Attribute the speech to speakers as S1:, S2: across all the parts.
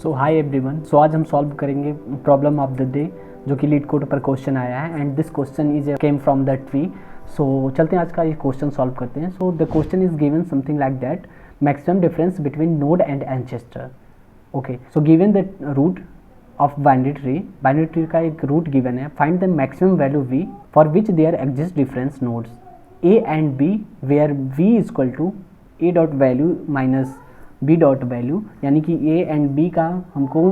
S1: सो high everyone. सो आज हम solve करेंगे प्रॉब्लम ऑफ द डे जो कि लीड कोड पर क्वेश्चन आया है and this question is came from the tree. So चलते हैं आज का ये क्वेश्चन सॉल्व करते हैं। So the question is given something like that, maximum difference between node and ancestor. Okay, so given the root of binary tree का एक root given है। Find the maximum value v for which there exist difference nodes a and b where v is equal to a dot value minus b dot value, यानी कि a and b का हमको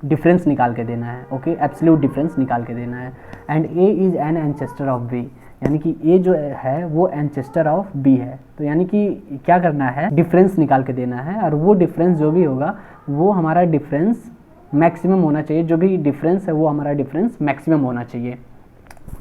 S1: difference निकाल के देना है। Okay, absolute difference निकाल के देना है। And a is an ancestor of b, यानी कि a जो है वो एंचेस्टर ऑफ b है। तो यानी कि क्या करना है, डिफरेंस निकाल के देना है और वो डिफरेंस जो भी होगा वो हमारा डिफरेंस मैक्सिमम होना चाहिए। जो भी डिफरेंस है वो हमारा डिफरेंस मैक्सिमम होना चाहिए।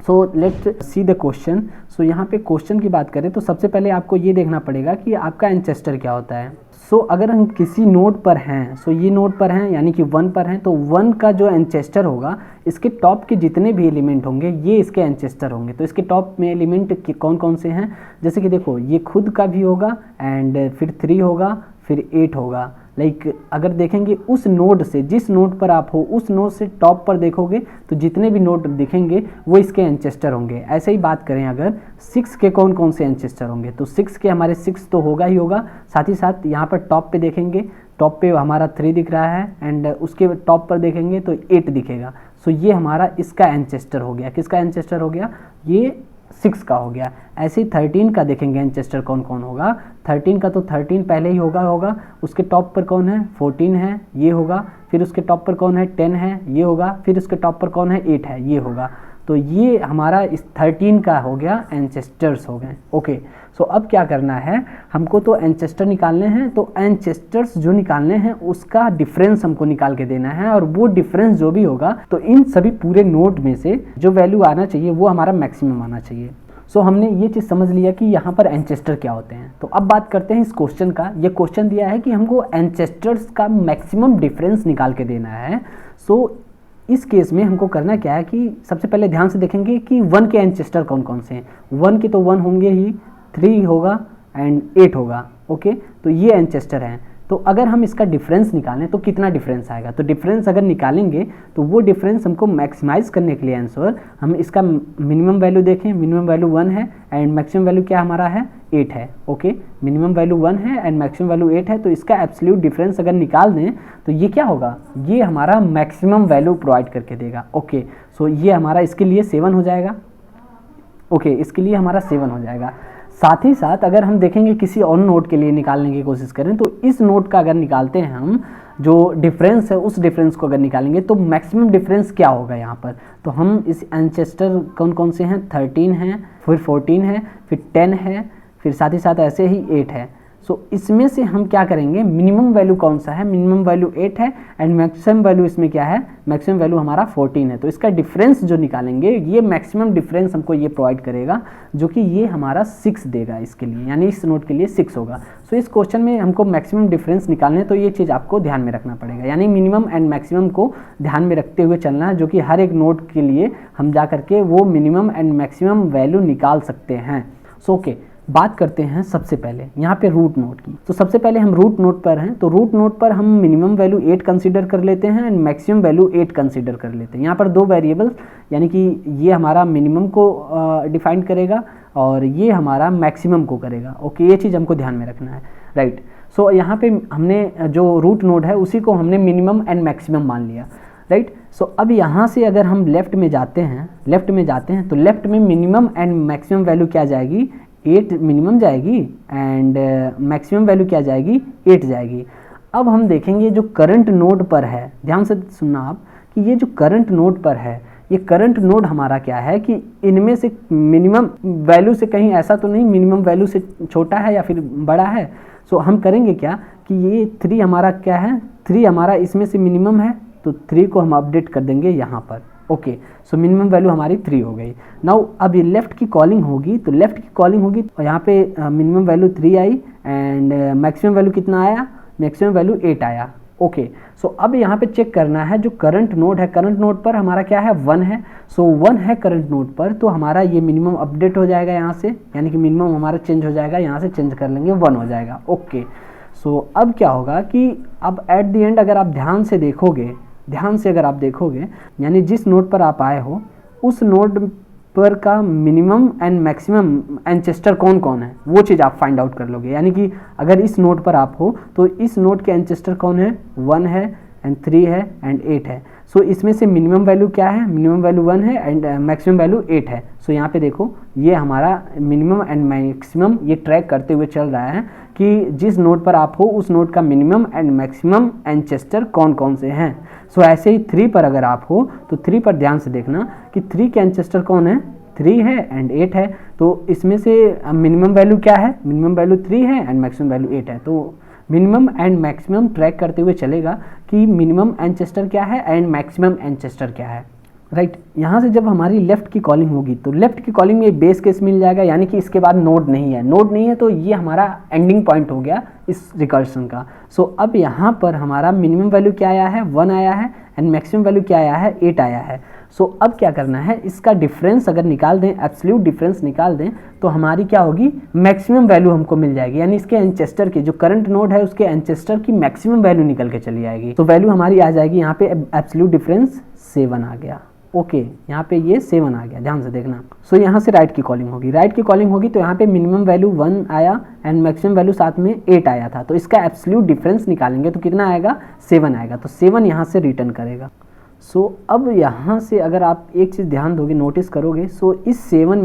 S1: So let's see the question. So यहाँ पे क्वेश्चन की बात करें तो सबसे पहले आपको ये देखना पड़ेगा कि आपका एंचेस्टर क्या होता है। सो अगर हम किसी नोड पर हैं, सो ये नोड पर हैं यानी कि 1 पर हैं, तो 1 का जो एंचेस्टर होगा, इसके टॉप के जितने भी एलिमेंट होंगे ये इसके एंचेस्टर होंगे। तो इसके टॉप में एलिमेंट कौन कौन से हैं, जैसे कि देखो ये खुद का भी होगा एंड फिर 3 होगा, फिर 8 होगा। लाइक अगर देखेंगे उस नोड से, जिस नोड पर आप हो उस नोड से टॉप पर देखोगे तो जितने भी नोड दिखेंगे वो इसके एंचेस्टर होंगे। ऐसे ही बात करें अगर 6 के कौन कौन से एंचेस्टर होंगे, तो 6 के हमारे 6 तो होगा ही होगा। साथ ही साथ यहाँ पर टॉप पे देखेंगे, टॉप पे हमारा 3 दिख रहा है एंड उसके टॉप पर देखेंगे तो 8 दिखेगा। सो ये हमारा इसका एंचेस्टर हो गया। किसका एंचेस्टर हो गया, ये 6 का हो गया। ऐसे ही 13 का देखेंगे एंचेस्टर कौन कौन होगा। 13 का तो 13 पहले ही होगा। उसके टॉप पर कौन है, 14 है, ये होगा। फिर उसके टॉप पर कौन है, 10 है, ये होगा। फिर उसके टॉप पर कौन है, 8 है, ये होगा। तो ये हमारा इस 13 का हो गया, एंचेस्टर्स हो गए। ओके, सो अब क्या करना है, हमको तो एंचेस्टर निकालने हैं। तो एंचेस्टर्स जो निकालने हैं उसका डिफरेंस हमको निकाल के देना है और वो डिफरेंस जो भी होगा तो इन सभी पूरे नोड में से जो वैल्यू आना चाहिए वो हमारा मैक्सिमम आना चाहिए। सो हमने ये चीज़ समझ लिया कि यहाँ पर एंचेस्टर क्या होते हैं। तो अब बात करते हैं इस क्वेश्चन का। ये क्वेश्चन दिया है कि हमको एंचेस्टर्स का मैक्सिमम डिफरेंस निकाल के देना है। सो इस केस में हमको करना क्या है कि सबसे पहले ध्यान से देखेंगे कि 1 के एंचेस्टर कौन कौन से हैं। 1 के तो 1 होंगे ही, 3 होगा एंड 8 होगा। ओके, तो ये एंचेस्टर हैं। तो अगर हम इसका डिफरेंस निकालें तो कितना डिफरेंस आएगा, तो डिफरेंस अगर निकालेंगे तो वो डिफरेंस हमको मैक्सिमाइज करने के लिए आंसर हम इसका मिनिमम वैल्यू देखें। मिनिमम वैल्यू 1 है एंड मैक्सिमम वैल्यू क्या हमारा है, 8 है। ओके, मिनिमम वैल्यू 1 है एंड मैक्सिमम वैल्यू 8 है। तो इसका एब्सोल्यूट डिफरेंस अगर निकाल दें तो ये क्या होगा, ये हमारा मैक्सिमम वैल्यू प्रोवाइड करके देगा। ओके, सो ये हमारा इसके लिए 7 हो जाएगा। ओके, इसके लिए हमारा 7 हो जाएगा। साथ ही साथ अगर हम देखेंगे किसी और नोड के लिए निकालने की कोशिश करें तो इस नोड का अगर निकालते हैं हम, जो डिफरेंस है उस डिफरेंस को अगर निकालेंगे तो मैक्सिमम डिफरेंस क्या होगा यहाँ पर। तो हम इस एंचेस्टर कौन कौन से हैं, 13 हैं, फिर 14 है, फिर 10 है, फिर साथ ही साथ ऐसे ही 8 है। सो इसमें से हम क्या करेंगे, मिनिमम वैल्यू कौन सा है, मिनिमम वैल्यू 8 है एंड मैक्सिमम वैल्यू इसमें क्या है, मैक्सिमम वैल्यू हमारा 14 है। तो इसका डिफरेंस जो निकालेंगे ये मैक्सिमम डिफरेंस हमको ये प्रोवाइड करेगा जो कि ये हमारा 6 देगा इसके लिए, यानी इस नोड के लिए 6 होगा। सो इस क्वेश्चन में हमको मैक्सिमम डिफरेंस निकालने, तो ये चीज़ आपको ध्यान में रखना पड़ेगा, यानी मिनिमम एंड मैक्सिमम को ध्यान में रखते हुए चलना है, जो कि हर एक नोड के लिए हम जा करके वो मिनिमम एंड मैक्सिमम वैल्यू निकाल सकते हैं। सो ओके, बात करते हैं सबसे पहले यहाँ पे रूट नोड की। तो सबसे पहले हम रूट नोड पर हैं, तो रूट नोड पर हम मिनिमम वैल्यू 8 कंसीडर कर लेते हैं एंड मैक्सिमम वैल्यू 8 कंसीडर कर लेते हैं। यहाँ पर 2 वेरिएबल्स, यानी कि ये हमारा मिनिमम को डिफाइन करेगा और ये हमारा मैक्सिमम को करेगा। ओके, ये चीज़ हमको ध्यान में रखना है, राइट। सो यहाँ पे हमने जो रूट नोड है उसी को हमने मिनिमम एंड मैक्सिमम मान लिया, राइट। सो अब यहाँ से अगर हम लेफ्ट में जाते हैं तो लेफ्ट में मिनिमम एंड मैक्सिमम वैल्यू क्या जाएगी, 8 मिनिमम जाएगी एंड मैक्सिमम वैल्यू क्या जाएगी, 8 जाएगी। अब हम देखेंगे जो करंट नोड पर है, ध्यान से सुनना आप कि ये जो करंट नोड पर है, ये करंट नोड हमारा क्या है कि इनमें से मिनिमम वैल्यू से कहीं ऐसा तो नहीं मिनिमम वैल्यू से छोटा है या फिर बड़ा है। सो हम करेंगे क्या कि ये 3 हमारा क्या है, 3 हमारा इसमें से मिनिमम है, तो 3 को हम अपडेट कर देंगे यहाँ पर। ओके, सो मिनिमम वैल्यू हमारी 3 हो गई। नाउ अब ये लेफ्ट की कॉलिंग होगी, तो लेफ्ट की कॉलिंग होगी तो यहाँ पे minimum value 3 I and maximum value कितना आया, मैक्सिमम वैल्यू 8 आया। ओके, सो अब यहाँ पे चेक करना है जो करंट नोड है, करंट नोड पर हमारा क्या है, 1 है। सो 1 है करंट नोड पर, तो हमारा ये मिनिमम अपडेट हो जाएगा यहाँ से, यानी कि मिनिमम हमारा चेंज हो जाएगा, यहाँ से चेंज कर लेंगे 1 हो जाएगा। ओके, सो अब क्या होगा कि अब एट द एंड अगर आप ध्यान से अगर आप देखोगे, यानी जिस नोड पर आप आए हो उस नोड पर का मिनिमम एंड मैक्सिमम एंचेस्टर कौन कौन है, वो चीज़ आप फाइंड आउट कर लोगे। यानी कि अगर इस नोड पर आप हो तो इस नोड के एंचेस्टर कौन है, 1 है एंड 3 है एंड 8 है। सो इसमें से मिनिमम वैल्यू क्या है, मिनिमम वैल्यू 1 है एंड मैक्सिमम वैल्यू 8 है। सो यहाँ पे देखो ये हमारा मिनिमम एंड मैक्सिमम ये ट्रैक करते हुए चल रहा है कि जिस नोड पर आप हो उस नोड का मिनिमम एंड मैक्सिमम एंचेस्टर कौन कौन से हैं। सो ऐसे ही 3 पर अगर आप हो तो 3 पर ध्यान से देखना कि 3 के एंचेस्टर कौन है, 3 है एंड 8 है। तो इसमें से मिनिमम वैल्यू क्या है, मिनिमम वैल्यू 3 है एंड मैक्सिमम वैल्यू 8 है। तो मिनिमम एंड मैक्सिमम ट्रैक करते हुए चलेगा कि मिनिमम एंचेस्टर क्या है एंड मैक्सिमम एंचेस्टर क्या है, राइट। यहाँ से जब हमारी लेफ्ट की कॉलिंग होगी तो लेफ्ट की कॉलिंग में बेस केस मिल जाएगा, यानी कि इसके बाद नोड नहीं है तो ये हमारा एंडिंग पॉइंट हो गया इस रिकर्सन का। सो अब यहाँ पर हमारा मिनिमम वैल्यू क्या आया है, 1 आया है एंड मैक्सिमम वैल्यू क्या आया है, 8 आया है। सो अब क्या करना है, इसका डिफरेंस अगर निकाल दें, एब्सोल्यूट डिफरेंस निकाल दें तो हमारी क्या होगी, मैक्सिमम वैल्यू हमको मिल जाएगी। यानी इसके एंचेस्टर की जो करंट नोड है उसके एंचेस्टर की मैक्सिमम वैल्यू निकल के चली आएगी। तो वैल्यू हमारी आ जाएगी यहाँ पे एब्सोल्यूट डिफरेंस 7 आ गया। ओके, यहाँ पे ये 7 आ गया, ध्यान से देखना। सो यहाँ से राइट की कॉलिंग होगी, तो यहाँ पे मिनिमम वैल्यू 1 आया एंड मैक्सिमम वैल्यू साथ में 8 आया था। तो इसका एब्सोल्यूट डिफरेंस निकालेंगे तो कितना आएगा, 7 आएगा। तो 7 यहाँ से रिटर्न करेगा। सो अब यहाँ से अगर आप एक चीज़ ध्यान दोगे, नोटिस करोगे, सो इस 7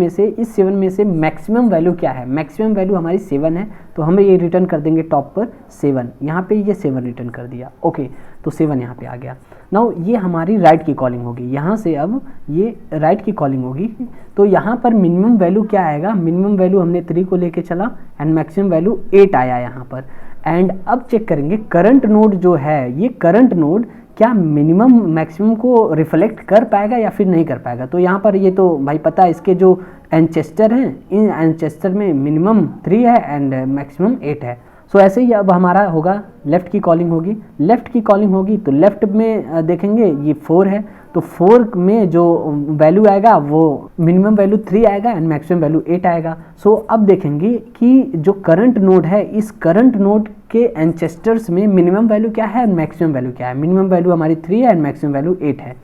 S1: में से मैक्सिमम वैल्यू क्या है, मैक्सिमम वैल्यू हमारी 7 है। तो हम ये रिटर्न कर देंगे टॉप पर 7, यहाँ पे ये 7 रिटर्न कर दिया। ओके, तो 7 यहाँ पे आ गया। नाउ ये हमारी राइट की कॉलिंग होगी, यहाँ से अब ये राइट की कॉलिंग होगी। तो यहाँ पर मिनिमम वैल्यू क्या आएगा, मिनिमम वैल्यू हमने 3 को लेके चला एंड मैक्सिमम वैल्यू 8 आया यहाँ पर। एंड अब चेक करेंगे करंट नोड जो है, ये करंट नोड क्या मिनिमम मैक्सिमम को रिफ्लेक्ट कर पाएगा या फिर नहीं कर पाएगा। तो यहाँ पर ये तो भाई पता है, इसके जो एंचेस्टर हैं, इन एंचेस्टर में मिनिमम 3 है एंड मैक्सिमम 8 है। सो ऐसे ही अब हमारा होगा लेफ़्ट की कॉलिंग होगी, तो लेफ़्ट में देखेंगे ये 4 है, तो 4 में जो वैल्यू आएगा वो मिनिमम वैल्यू 3 आएगा एंड मैक्सिमम वैल्यू 8 आएगा। सो अब देखेंगे कि जो करंट नोड है, इस करंट नोड के एंचेस्टर्स में मिनिमम वैल्यू क्या है एंड मैक्सिमम वैल्यू क्या है। मिनिमम वैल्यू हमारी 3 है एंड मैक्सिमम वैल्यू 8 है।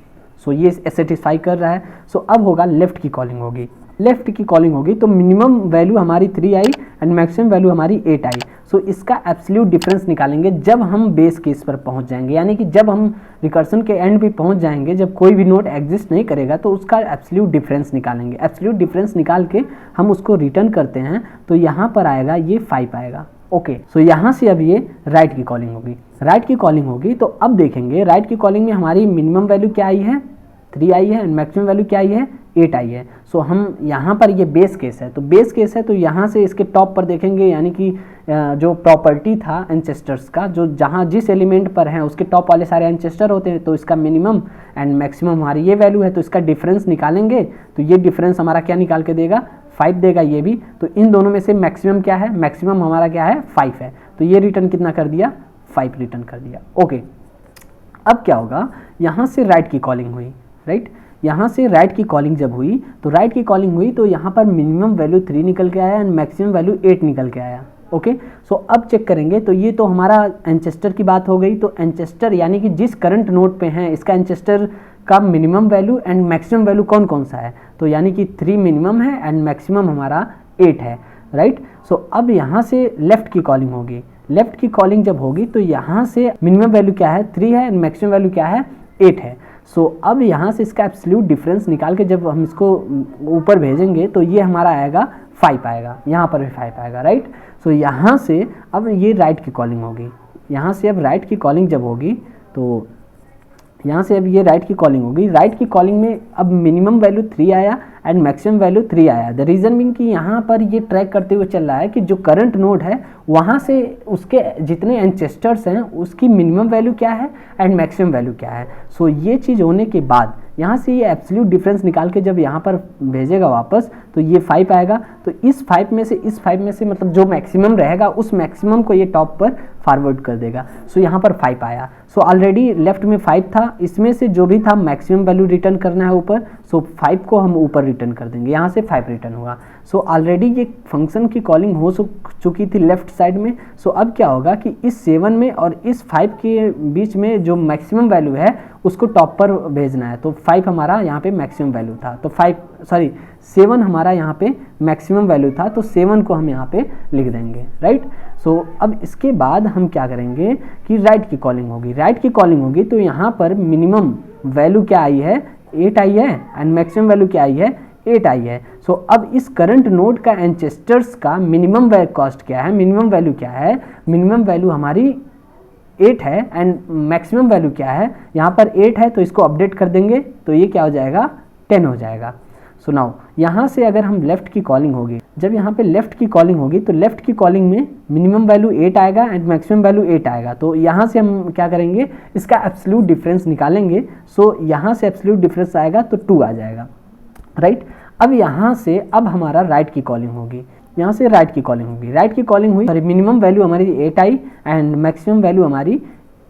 S1: सो ये सेटिस्फाई कर रहा है। सो अब होगा लेफ़्ट की कॉलिंग होगी, तो मिनिमम वैल्यू हमारी 3 आई एंड मैक्सिमम वैल्यू हमारी 8 आई। सो इसका एब्सोल्यूट डिफरेंस निकालेंगे जब हम बेस केस पर पहुंच जाएंगे, यानी कि जब हम रिकर्सन के एंड पे पहुंच जाएंगे, जब कोई भी नोड एग्जिस्ट नहीं करेगा तो उसका एब्सोल्यूट डिफरेंस निकालेंगे। एब्सोल्यूट डिफरेंस निकाल के हम उसको रिटर्न करते हैं तो यहाँ पर आएगा ये 5 आएगा। ओके, सो यहाँ से अब ये राइट की कॉलिंग होगी, तो अब देखेंगे राइट की कॉलिंग में हमारी मिनिमम वैल्यू क्या आई है, 3 आई है एंड मैक्सिमम वैल्यू क्या आई है, 8 आई है। सो हम यहाँ पर ये बेस केस है, तो यहाँ से इसके टॉप पर देखेंगे, यानी कि जो प्रॉपर्टी था एंचेस्टर्स का, जो जहाँ जिस एलिमेंट पर हैं उसके टॉप वाले सारे एंचेस्टर होते हैं, तो इसका मिनिमम एंड मैक्सिमम हमारी ये वैल्यू है। तो इसका डिफरेंस निकालेंगे तो ये डिफरेंस हमारा क्या निकाल के देगा, 5 देगा ये भी। तो इन दोनों में से मैक्सिमम क्या है, मैक्सिमम हमारा क्या है, 5 है। तो ये रिटर्न कितना कर दिया, 5 रिटर्न कर दिया। ओके, अब क्या होगा, यहाँ से राइट की कॉलिंग हुई, राइट। यहाँ से राइट की कॉलिंग जब हुई तो यहाँ पर मिनिमम वैल्यू 3 निकल के आया एंड मैक्सिमम वैल्यू 8 निकल के आया। ओके, सो अब चेक करेंगे तो ये तो हमारा एंचेस्टर की बात हो गई। तो एंचेस्टर यानी कि जिस करंट नोड पे हैं इसका एंचेस्टर का minimum value and maximum value कौन कौन सा है, तो यानी कि 3 मिनिमम है एंड मैक्सिमम हमारा 8 है, राइट। सो अब यहाँ से लेफ़्ट की कॉलिंग जब होगी तो यहाँ से मिनिमम वैल्यू क्या है, 3 है एंड मैक्सिमम वैल्यू क्या है, 8 है। सो अब यहाँ से इसका एब्सोल्यूट डिफरेंस निकाल के जब हम इसको ऊपर भेजेंगे तो ये हमारा आएगा 5 आएगा, यहाँ पर भी 5 आएगा, राइट। सो यहाँ से अब ये राइट की कॉलिंग होगी, राइट की कॉलिंग में अब मिनिमम वैल्यू 3 आया एंड मैक्सिमम वैल्यू 3 आया। द रीज़न बीइंग कि यहाँ पर ये ट्रैक करते हुए चल रहा है कि जो करंट नोड है वहाँ से उसके जितने एंचेस्टर्स हैं उसकी मिनिमम वैल्यू क्या है एंड मैक्सिमम वैल्यू क्या है। सो ये चीज़ होने के बाद यहाँ से ये एब्सोल्यूट डिफरेंस निकाल के जब यहाँ पर भेजेगा वापस तो ये 5 आएगा। तो इस 5 में से मतलब जो मैक्सिमम रहेगा उस मैक्सिमम को ये टॉप पर फॉरवर्ड कर देगा। सो यहाँ पर 5 आया। सो ऑलरेडी लेफ्ट में 5 था, इसमें से जो भी था मैक्सिमम वैल्यू रिटर्न करना है ऊपर, सो 5 को हम ऊपर रिटर्न कर देंगे, यहाँ से 5 रिटर्न हुआ। सो ऑलरेडी ये फंक्शन की कॉलिंग हो चुकी थी लेफ्ट साइड में। सो अब क्या होगा कि इस 7 में और इस 5 के बीच में जो मैक्सिमम वैल्यू है उसको टॉप पर भेजना है। तो 5 हमारा यहाँ पे मैक्सिमम वैल्यू था, तो 7 हमारा यहाँ पे मैक्सिमम वैल्यू था, तो 7 को हम यहाँ पे लिख देंगे, राइट। सो अब इसके बाद हम क्या करेंगे कि राइट की कॉलिंग होगी, तो यहाँ पर मिनिमम वैल्यू क्या आई है, 8 आई है, एंड मैक्सिमम वैल्यू क्या आई है, 8 आई है। सो अब इस करंट नोड का एंचेस्टर्स का मिनिमम कॉस्ट क्या है, मिनिमम वैल्यू क्या है, मिनिमम वैल्यू हमारी 8 है, एंड मैक्सिमम वैल्यू क्या है, यहाँ पर 8 है, तो इसको अपडेट कर देंगे, तो ये क्या हो जाएगा, 10 हो जाएगा। सो नाउ यहाँ से अगर हम लेफ्ट की कॉलिंग होगी, जब यहाँ पे लेफ्ट की कॉलिंग होगी तो लेफ्ट की कॉलिंग में मिनिमम वैल्यू 8 आएगा एंड मैक्सिमम वैल्यू 8 आएगा। तो यहाँ से हम क्या करेंगे, इसका एब्सोल्यूट डिफरेंस निकालेंगे। सो यहाँ से एब्सोल्यूट डिफरेंस आएगा तो 2 आ जाएगा, राइट। अब यहाँ से अब हमारा राइट की कॉलिंग होगी, यहाँ से राइट की कॉलिंग हुई, सॉरी मिनिमम वैल्यू हमारी 8 आई एंड मैक्सिमम वैल्यू हमारी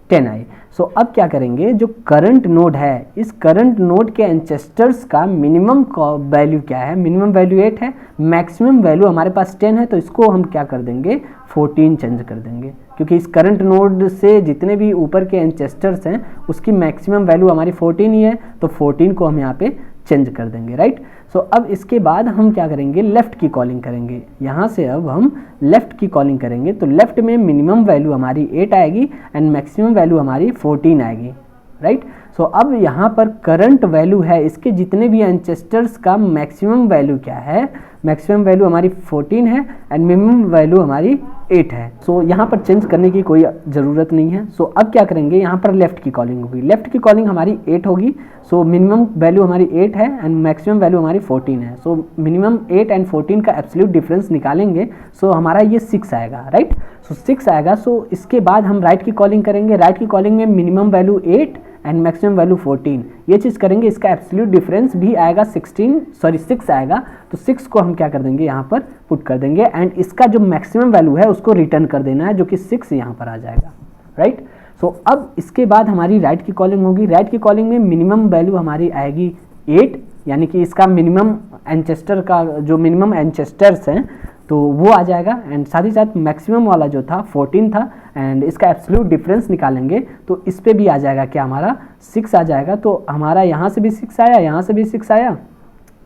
S1: 10 आई। सो अब क्या करेंगे, जो करंट नोड है, इस करंट नोड के एंचेस्टर्स का मिनिमम वैल्यू क्या है, मिनिमम वैल्यू 8 है, मैक्सिमम वैल्यू हमारे पास 10 है, तो इसको हम क्या कर देंगे, 14 चेंज कर देंगे, क्योंकि इस करंट नोड से जितने भी ऊपर के एंचेस्टर्स हैं उसकी मैक्सिमम वैल्यू हमारी 14 ही है, तो 14 को हम यहाँ पे चेंज कर देंगे, राइट। सो अब इसके बाद हम क्या करेंगे, लेफ्ट की कॉलिंग करेंगे। यहाँ से अब हम लेफ्ट की कॉलिंग करेंगे, तो लेफ्ट में मिनिमम वैल्यू हमारी 8 आएगी एंड मैक्सिमम वैल्यू हमारी 14 आएगी, राइट। सो अब यहाँ पर करंट वैल्यू है, इसके जितने भी एंचेस्टर्स का मैक्सिमम वैल्यू क्या है, मैक्सिमम वैल्यू हमारी 14 है एंड मिनिमम वैल्यू हमारी 8 है। सो यहाँ पर चेंज करने की कोई ज़रूरत नहीं है। सो अब क्या करेंगे, यहाँ पर लेफ्ट की कॉलिंग होगी, लेफ्ट की कॉलिंग हमारी 8 होगी। सो मिनिमम वैल्यू हमारी 8 है एंड मैक्सिमम वैल्यू हमारी 14 है। सो मिनिमम 8 एंड 14 का एब्सोल्यूट डिफरेंस निकालेंगे, सो हमारा ये 6 आएगा, राइट। सो 6 आएगा। सो इसके बाद हम राइट की कॉलिंग करेंगे, राइट की कॉलिंग में minimum value 8 and maximum value 14, ये चीज़ करेंगे, इसका एब्सोल्यूट डिफरेंस भी आएगा 6 आएगा। तो 6 को हम क्या कर देंगे, यहाँ पर पुट कर देंगे एंड इसका जो मैक्सिमम वैल्यू है उसको रिटर्न कर देना है, जो कि 6 यहाँ पर आ जाएगा, राइट। सो अब इसके बाद हमारी राइट की कॉलिंग होगी, राइट की कॉलिंग में मिनिमम वैल्यू हमारी आएगी 8, यानी कि इसका मिनिमम एंचेस्टर का जो मिनिमम एंचेस्टर्स हैं तो वो आ जाएगा, एंड साथ ही साथ मैक्सिमम वाला जो था 14 था, एंड इसका एब्सोल्यूट डिफरेंस निकालेंगे तो इस पे भी आ जाएगा क्या, हमारा 6 आ जाएगा। तो हमारा यहाँ से भी 6 आया, यहाँ से भी 6 आया,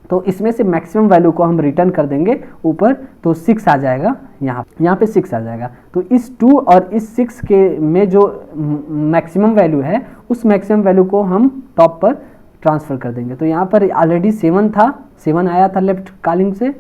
S1: तो इसमें से मैक्सिमम वैल्यू को हम रिटर्न कर देंगे ऊपर, तो 6 आ जाएगा, यहाँ पे 6 आ जाएगा। तो इस 2 और इस 6 के में जो मैक्सिमम वैल्यू है उस मैक्सिमम वैल्यू को हम टॉप पर ट्रांसफ़र कर देंगे। तो यहाँ पर ऑलरेडी 7 था, 7 आया था लेफ्ट कॉलिंग से,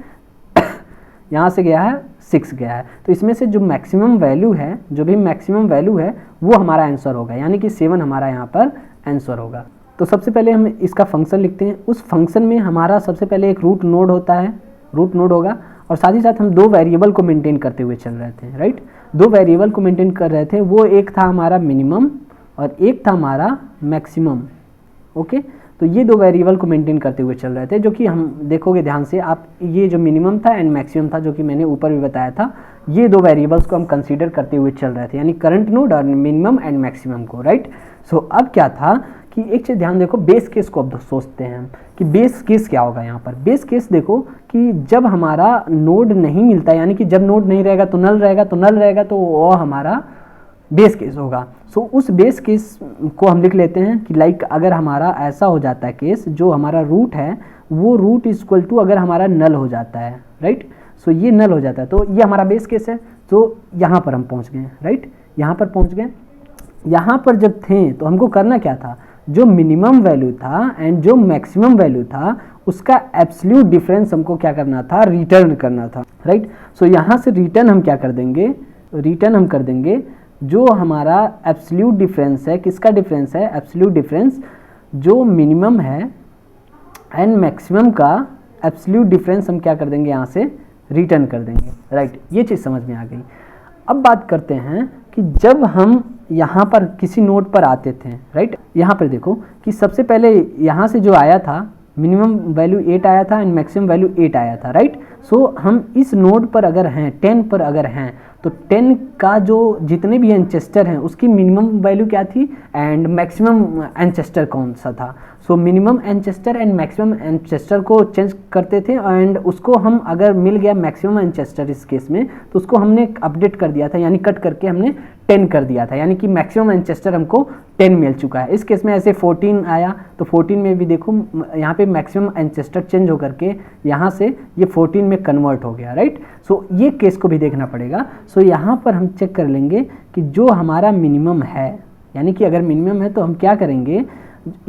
S1: यहाँ से गया है 6 गया है, तो इसमें से जो मैक्सिमम वैल्यू है, जो भी मैक्सिमम वैल्यू है वो हमारा आंसर होगा, यानी कि 7 हमारा यहाँ पर आंसर होगा। तो सबसे पहले हम इसका फंक्शन लिखते हैं। उस फंक्शन में हमारा सबसे पहले एक रूट नोड होता है, रूट नोड होगा, और साथ ही साथ हम 2 वेरिएबल को मेंटेन करते हुए चल रहे थे, राइट। 2 वेरिएबल को मेंटेन कर रहे थे, वो एक था हमारा मिनिमम और एक था हमारा मैक्सिमम, ओके। तो ये 2 वेरिएबल को मेंटेन करते हुए चल रहे थे, जो कि हम देखोगे ध्यान से आप, ये जो मिनिमम था एंड मैक्सिमम था, जो कि मैंने ऊपर भी बताया था, ये 2 वेरिएबल्स को हम कंसीडर करते हुए चल रहे थे, यानी करंट नोड और मिनिमम एंड मैक्सिमम को, राइट। सो अब क्या था कि एक चीज़ ध्यान देखो, बेस केस को अब सोचते हैं कि बेस केस क्या होगा। यहाँ पर बेस केस देखो कि जब हमारा नोड नहीं मिलता, यानी कि जब नोड नहीं रहेगा तो नल रहेगा, तो नल रहेगा तो वो हमारा बेस केस होगा। सो उस बेस केस को हम लिख लेते हैं कि लाइक अगर हमारा ऐसा हो जाता है केस, जो हमारा रूट है वो रूट इज इक्वल टू अगर हमारा नल हो जाता है, राइट। सो ये नल हो जाता है, तो ये हमारा बेस केस है। तो यहाँ पर हम पहुँच गए, राइट, यहाँ पर पहुँच गए। यहाँ पर जब थे तो हमको करना क्या था, जो मिनिमम वैल्यू था एंड जो मैक्सिमम वैल्यू था उसका एब्सोल्यूट डिफरेंस हमको क्या करना था, रिटर्न करना था, राइट। सो यहाँ से रिटर्न हम क्या कर देंगे, रिटर्न हम कर देंगे जो हमारा एब्सोल्यूट डिफरेंस है, किसका डिफरेंस है, एब्सोल्यूट डिफरेंस जो मिनिमम है एंड मैक्सिमम का एब्सोल्यूट डिफरेंस हम क्या कर देंगे, यहाँ से रिटर्न कर देंगे, राइट। ये चीज़ समझ में आ गई। अब बात करते हैं कि जब हम यहाँ पर किसी नोड पर आते थे, राइट, यहाँ पर देखो कि सबसे पहले यहाँ से जो आया था मिनिमम वैल्यू 8 आया था एंड मैक्सिमम वैल्यू 8 आया था, राइट। सो हम इस नोड पर अगर हैं 10 पर अगर हैं तो 10 का जो जितने भी एंचेस्टर हैं उसकी मिनिमम वैल्यू क्या थी एंड मैक्सिमम एंचेस्टर कौन सा था। So minimum ancestor and maximum ancestor को चेंज करते थे एंड उसको हम अगर मिल गया मैक्सिमम एंचेस्टर इस केस में तो उसको हमने अपडेट कर दिया था, यानी कट करके हमने 10 कर दिया था, यानी कि मैक्सिमम एंचेस्टर हमको 10 मिल चुका है। इस केस में ऐसे 14 आया तो 14 में भी देखो यहाँ पे मैक्सिमम एंचेस्टर चेंज होकर के यहाँ से ये 14 में कन्वर्ट हो गया, राइट। सो ये केस को भी देखना पड़ेगा। सो यहाँ पर हम चेक कर लेंगे कि जो हमारा मिनिमम है, यानी कि अगर मिनिमम है तो हम क्या करेंगे,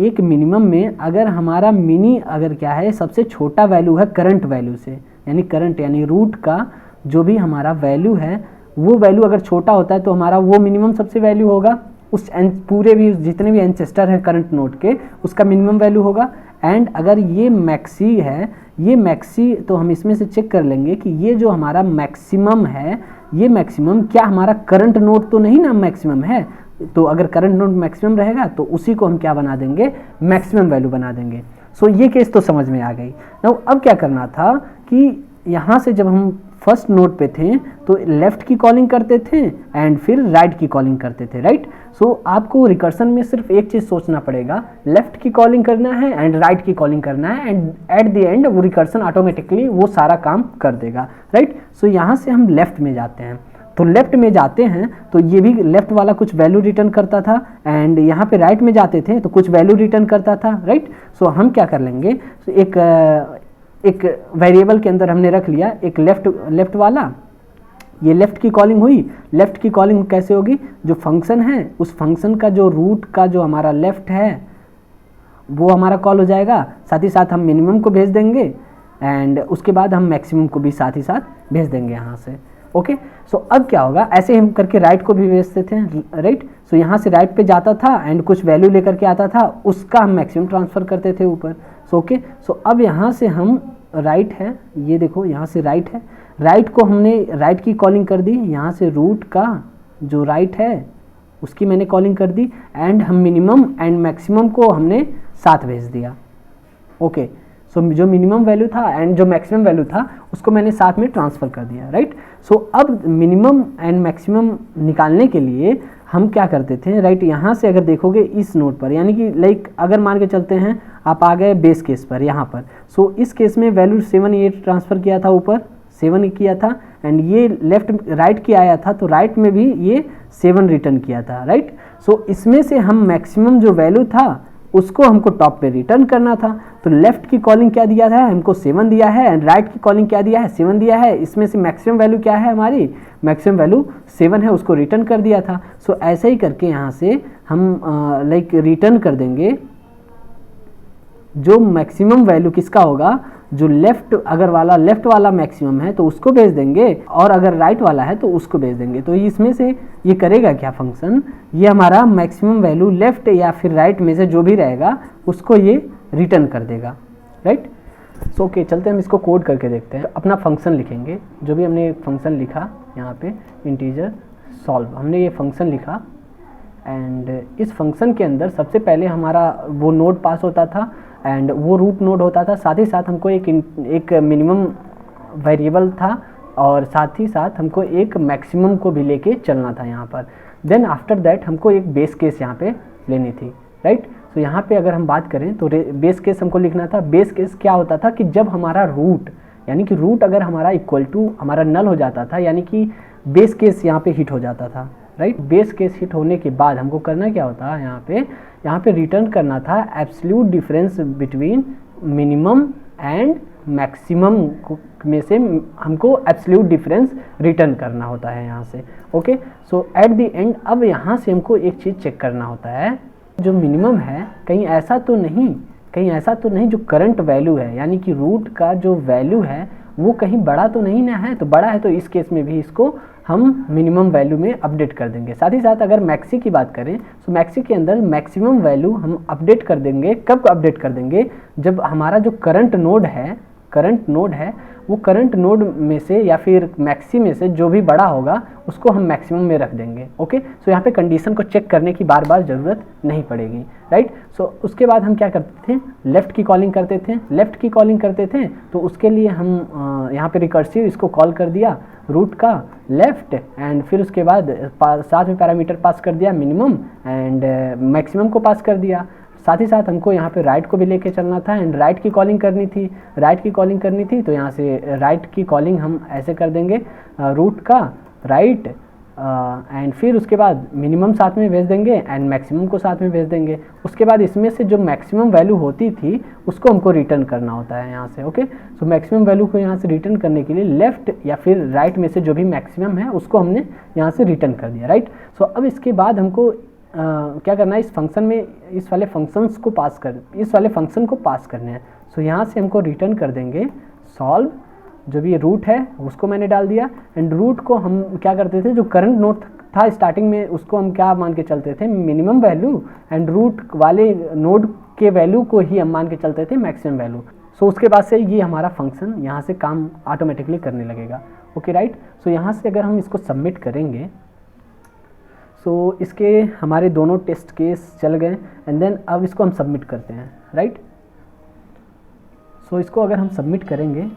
S1: एक मिनिमम में अगर हमारा मिनी अगर क्या है सबसे छोटा वैल्यू है करंट वैल्यू से, यानी करंट यानी रूट का जो भी हमारा वैल्यू है वो वैल्यू अगर छोटा होता है तो हमारा वो मिनिमम सबसे वैल्यू होगा, उस पूरे भी जितने भी एंचेस्टर हैं करंट नोड के उसका मिनिमम वैल्यू होगा। एंड अगर ये मैक्सी है, ये मैक्सी तो हम इसमें से चेक कर लेंगे कि ये जो हमारा मैक्सिमम है, ये मैक्सिमम क्या हमारा करंट नोड तो नहीं ना मैक्सिमम है, तो अगर करंट नोड मैक्सिमम रहेगा तो उसी को हम क्या बना देंगे, मैक्सिमम वैल्यू बना देंगे। सो ये केस तो समझ में आ गई। नाउ अब क्या करना था कि यहाँ से जब हम फर्स्ट नोड पे थे तो लेफ्ट की कॉलिंग करते थे एंड फिर राइट की कॉलिंग करते थे, राइट। सो आपको रिकर्सन में सिर्फ एक चीज़ सोचना पड़ेगा, लेफ्ट की कॉलिंग करना है एंड राइट की कॉलिंग करना है एंड एट द एंड वो रिकर्सन ऑटोमेटिकली वो सारा काम कर देगा, राइट। सो यहाँ से हम लेफ्ट में जाते हैं, तो लेफ्ट में जाते हैं तो ये भी लेफ्ट वाला कुछ वैल्यू रिटर्न करता था एंड यहाँ पे राइट में जाते थे तो कुछ वैल्यू रिटर्न करता था, राइट। सो हम क्या कर लेंगे, एक वेरिएबल के अंदर हमने रख लिया एक लेफ्ट वाला, ये लेफ्ट की कॉलिंग हुई। लेफ्ट की कॉलिंग कैसे होगी, जो फंक्शन है उस फंक्शन का जो रूट का जो हमारा लेफ्ट है वो हमारा कॉल हो जाएगा, साथ ही साथ हम मिनिमम को भेज देंगे एंड उसके बाद हम मैक्सिमम को भी साथ ही साथ भेज देंगे यहाँ से, ओके। सो अब क्या होगा, ऐसे हम करके राइट को भी भेजते थे, राइट। सो यहाँ से राइट पे जाता था एंड कुछ वैल्यू लेकर के आता था, उसका हम मैक्सिमम ट्रांसफ़र करते थे ऊपर। सो ओके, सो अब यहाँ से हम राइट है, ये देखो यहाँ से राइट है, राइट को हमने राइट की कॉलिंग कर दी, यहाँ से रूट का जो राइट है उसकी मैंने कॉलिंग कर दी एंड हम मिनिमम एंड मैक्सिमम को हमने साथ भेज दिया, ओके। सो जो मिनिमम वैल्यू था एंड जो मैक्सिमम वैल्यू था उसको मैंने साथ में ट्रांसफ़र कर दिया, राइट। सो अब मिनिमम एंड मैक्सिमम निकालने के लिए हम क्या करते थे, राइट। यहाँ से अगर देखोगे इस नोट पर, यानी कि लाइक अगर मान के चलते हैं आप आ गए बेस केस पर यहाँ पर, सो इस केस में वैल्यू 7 ये ट्रांसफ़र किया था, ऊपर 7 किया था एंड ये लेफ्ट राइट की आया था तो राइट में भी ये 7 रिटर्न किया था, राइट। सो इसमें से हम मैक्सिमम जो वैल्यू था उसको हमको टॉप पे रिटर्न करना था, तो लेफ्ट की कॉलिंग क्या दिया था, हमको 7 दिया है एंड राइट की कॉलिंग क्या दिया है, 7 दिया है। इसमें से मैक्सिमम वैल्यू क्या है, हमारी मैक्सिमम वैल्यू 7 है, उसको रिटर्न कर दिया था। सो ऐसे ही करके यहाँ से हम लाइक रिटर्न कर देंगे जो मैक्सिमम वैल्यू किसका होगा, जो लेफ्ट अगर वाला लेफ्ट वाला मैक्सिमम है तो उसको भेज देंगे और अगर राइट वाला है तो उसको भेज देंगे। तो इसमें से ये करेगा क्या फंक्शन, ये हमारा मैक्सिमम वैल्यू लेफ्ट या फिर राइट में से जो भी रहेगा उसको ये रिटर्न कर देगा, राइट। सो ओके, चलते हम इसको कोड करके देखते हैं। अपना फंक्शन लिखेंगे, जो भी हमने फंक्शन लिखा यहाँ पे इंटीजर सॉल्व, हमने ये फंक्शन लिखा एंड इस फंक्शन के अंदर सबसे पहले हमारा वो नोड पास होता था एंड वो रूट नोड होता था, साथ ही साथ हमको एक मिनिमम वेरिएबल था और साथ ही साथ हमको एक मैक्सिमम को भी लेके चलना था यहाँ पर। देन आफ्टर दैट हमको एक बेस केस यहाँ पे लेनी थी, राइट। तो यहाँ पे अगर हम बात करें तो बेस केस हमको लिखना था। बेस केस क्या होता था कि जब हमारा रूट यानी कि रूट अगर हमारा इक्वल टू हमारा नल हो जाता था, यानी कि बेस केस यहाँ पे हिट हो जाता था, राइट। बेस केस हिट होने के बाद हमको करना क्या होता है, यहाँ पे रिटर्न करना था absolute difference between minimum and maximum में से हमको एब्सोल्यूट डिफरेंस रिटर्न करना होता है यहाँ से, okay. So at the end अब यहाँ से हमको एक चीज़ चेक करना होता है, जो मिनिमम है कहीं ऐसा तो नहीं जो करंट वैल्यू है, यानी कि रूट का जो वैल्यू है वो कहीं बड़ा तो नहीं ना है, तो बड़ा है तो इस केस में भी इसको हम मिनिमम वैल्यू में अपडेट कर देंगे। साथ ही साथ अगर मैक्सी की बात करें तो मैक्सी के अंदर मैक्सिमम वैल्यू हम अपडेट कर देंगे। कब अपडेट कर देंगे, जब हमारा जो करंट नोड है करंट नोड है वो करंट नोड में से या फिर मैक्सी में से जो भी बड़ा होगा उसको हम मैक्सिमम में रख देंगे। ओके, सो यहाँ पे कंडीशन को चेक करने की बार बार ज़रूरत नहीं पड़ेगी, राइट। सो उसके बाद हम क्या करते थे, लेफ़्ट की कॉलिंग करते थे। लेफ़्ट की कॉलिंग करते थे तो उसके लिए हम यहाँ पे रिकर्सिव इसको कॉल कर दिया रूट का लेफ़्ट, एंड फिर उसके बाद साथ में पैरामीटर पास कर दिया मिनिमम एंड मैक्सिमम को पास कर दिया। साथ ही साथ हमको यहाँ पे राइट को भी लेके चलना था एंड राइट की कॉलिंग करनी थी। तो यहाँ से राइट की कॉलिंग हम ऐसे कर देंगे रूट का राइट एंड फिर उसके बाद मिनिमम साथ में भेज देंगे एंड मैक्सिमम को साथ में भेज देंगे। उसके बाद इसमें से जो मैक्सिमम वैल्यू होती थी उसको हमको रिटर्न करना होता है यहाँ से। ओके, सो मैक्सिमम वैल्यू को यहाँ से रिटर्न करने के लिए लेफ़्ट या फिर राइट में से जो भी मैक्सिमम है उसको हमने यहाँ से रिटर्न कर दिया, राइट। सो अब इसके बाद हमको क्या करना है, इस फंक्शन में इस वाले फंक्शन को पास करने हैं। सो यहाँ से हमको रिटर्न कर देंगे सॉल्व, जो भी रूट है उसको मैंने डाल दिया एंड रूट को हम क्या करते थे, जो करंट नोड था स्टार्टिंग में उसको हम क्या मान के चलते थे, मिनिमम वैल्यू, एंड रूट वाले नोड के वैल्यू को ही हम मान के चलते थे मैक्सिमम वैल्यू। सो उसके बाद से ये हमारा फंक्शन यहाँ से काम ऑटोमेटिकली करने लगेगा। Okay, right. सो यहाँ से अगर हम इसको सबमिट करेंगे सो इसके हमारे दोनों टेस्ट केस चल गए एंड देन अब इसको हम सबमिट करते हैं, राइट। सो इसको अगर हम सबमिट करेंगे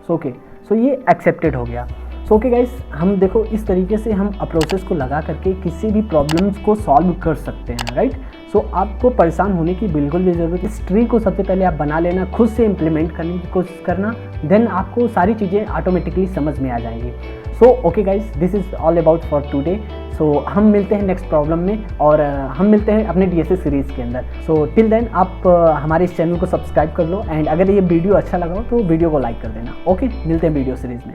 S1: सो ये एक्सेप्टेड हो गया। सो ओके गाइस, हम देखो इस तरीके से हम प्रोसेस को लगा करके किसी भी प्रॉब्लम्स को सॉल्व कर सकते हैं, राइट। सो आपको परेशान होने की बिल्कुल भी ज़रूरत है। इस ट्री को सबसे पहले आप बना लेना, खुद से इम्प्लीमेंट करने की कोशिश करना, देन आपको सारी चीज़ें ऑटोमेटिकली समझ में आ जाएंगी। So okay guys, this is all about for today. So हम मिलते हैं नेक्स्ट प्रॉब्लम में और हम मिलते हैं अपने DSA सीरीज़ के अंदर। सो टिल देन आप हमारे इस चैनल को सब्सक्राइब कर लो एंड अगर ये वीडियो अच्छा लगा हो तो वीडियो को लाइक कर देना। ओके, मिलते हैं वीडियो सीरीज़ में।